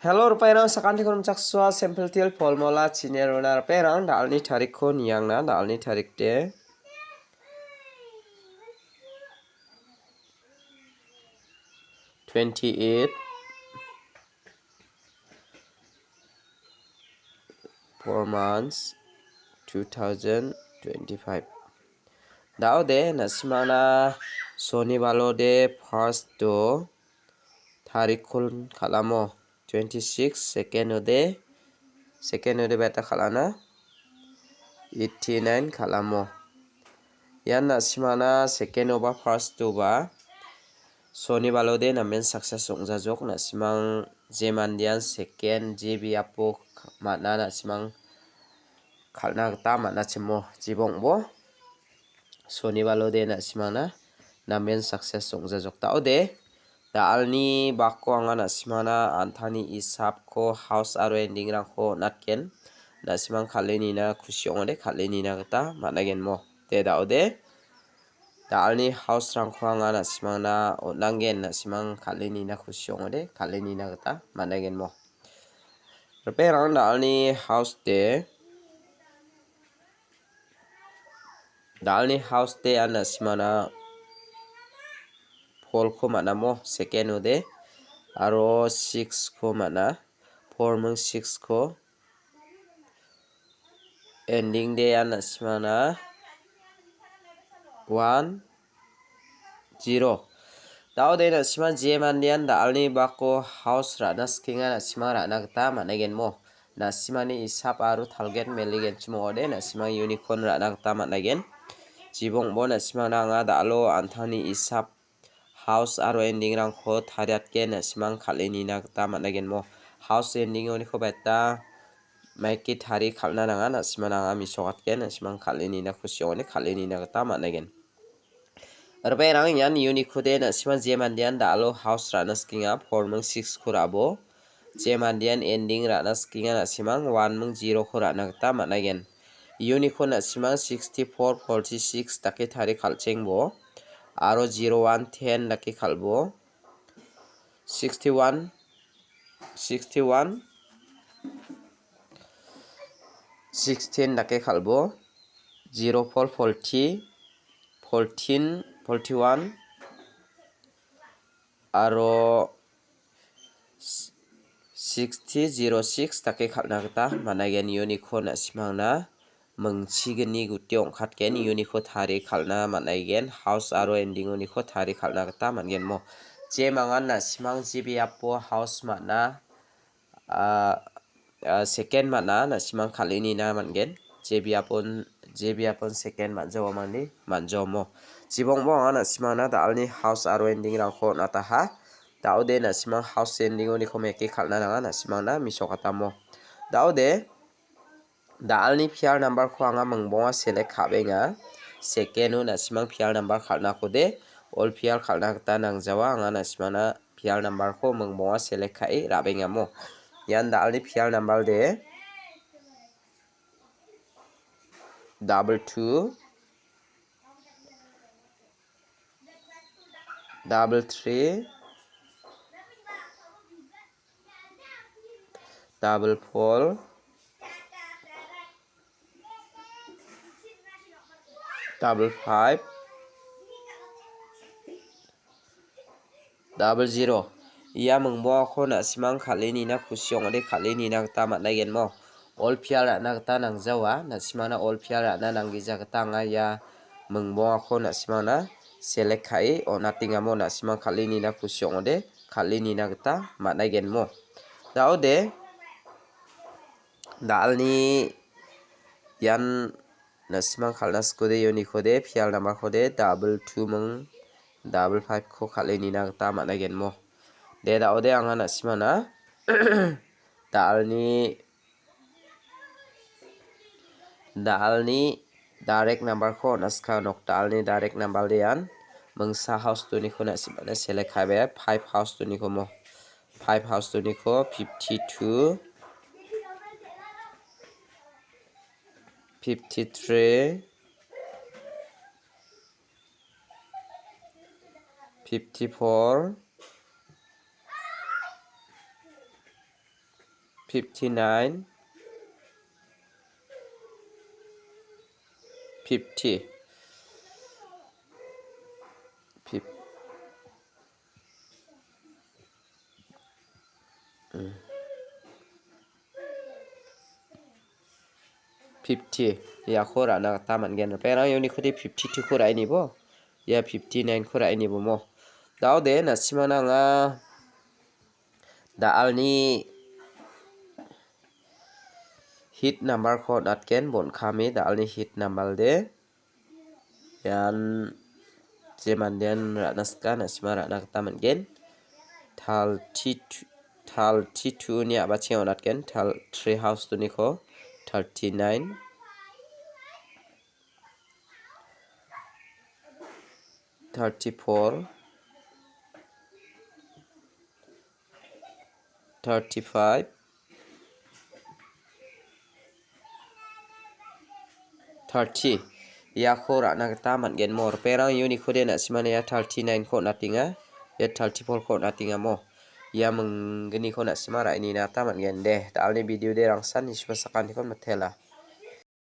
Hello rupairang sakanti konum chakswa sample til polmola chinerona rupairang dalni tarik ko niyangna dalni tarik de 28 4 months 2025 dao de nasimana soni balo de first do tarik kun kalamo 26 second ode beta khalana 89 khalamo yan nasimana second oba first do ba soni balode namen success ongjajok nasimang jemandian second jibi apo mana nasimang khalna gta mana chimo jibongbo soni balode nasimana namen success ongjajok ta ode dalni bakko anga nasimana anthani isap ko house aro ending rangko natken nasimang khaleni na khushi ongode khaleni na gta managen mo te da ode dalni house rangko anga nasimana onanggen nasimang khaleni na khushi ongode khaleni na gta managen mo repairang dalni house de nasimana Pol ko mana mo second ode aro 6 ko mana 4 mung 6 ko ending de nasimana 1 0 dao de nasima jemandian dalni bako house rana skinga nasima rana gta managen mo nasimani isap aru thalgen meligen chimo ode nasima unicorn rana gta managen jibongbo nasimana anga dalo anthani isap house aro ending rangko thariatke nasimang khaleni na gta managen mo house ending oni ko beta maiki thari khalna nanga nasimana anga misokatke nasimang khaleni na khushi ongode khaleni na gta managen repairang yan unique de nasimang jemandian dalo house rana skinga 4 mung 6 khurabo jemandian ending rana skinga nasimang 1 mung 0 khurana gta managen unique nasimang 64 46 take thari khalchengbo aro 01 10 dake khalbo 61 16 dake khalbo 04 40 14 41 aro 60 06 dake khalna gta managen unique nasimangna mungchigni guti ongkhatken unique thari khalna managen house aro ending unique thari khalna gta mangen mo je mangan nasimang jibi apo house mana second mana nasimang khaleni na mangen jibi apon second manjaw mani manjaw mo jibongbo anga nasimangna dalni house aro ending rangko nataha daode nasimang house ending oni ko meki khalna nanga nasimangna misokata mo daode dalni piar number ko anga mungbonga select khabenga second nasimang piar number khalna kode all piar khalna gta nangjawa anga nasimana piar number ko mungbonga select khai rabenga mo yan dalni piar number de 22 33 4 5 0 iya mungbo ko nasimang khaleni na khushi ongode khaleni na gta managen mo all piar na gta nangjawa nasimana all piar na nanggija gta anga ya mungbo ko nasimana select khai onatinga mo nasimang khaleni na khushi ongode khaleni na gta managen mo daode dalni yan nasimang khalna skode unique de piar number kode 22 mung 55 ko khaleni na gta managen mo de daode anga nasimana dalni direct number ko naska nok dalni direct number de yan mungsa house to ni ko nasimana select khabe 5 house to ni ko mo 5 house to ni ko 52 53 54 59 50 50 ya khora na taman gen perang yoni khodi 52 khora ini bo ya 59 khora ini bo mo dao de na simana nga da alni hit number kho natken bon khame da alni hit number de yan jemandian ranaska na simara na taman gen thal 32 ni aba cheu natken thal 3 house tu ni kho 39 34 35 30 ya khora na taman gen mor perang yuni khode na simana ya 39 kho natinga ya 34 kho natinga mo ya menggeni kho na simara ini na taman gen de dalni video de rangsan ispasakan kon mathela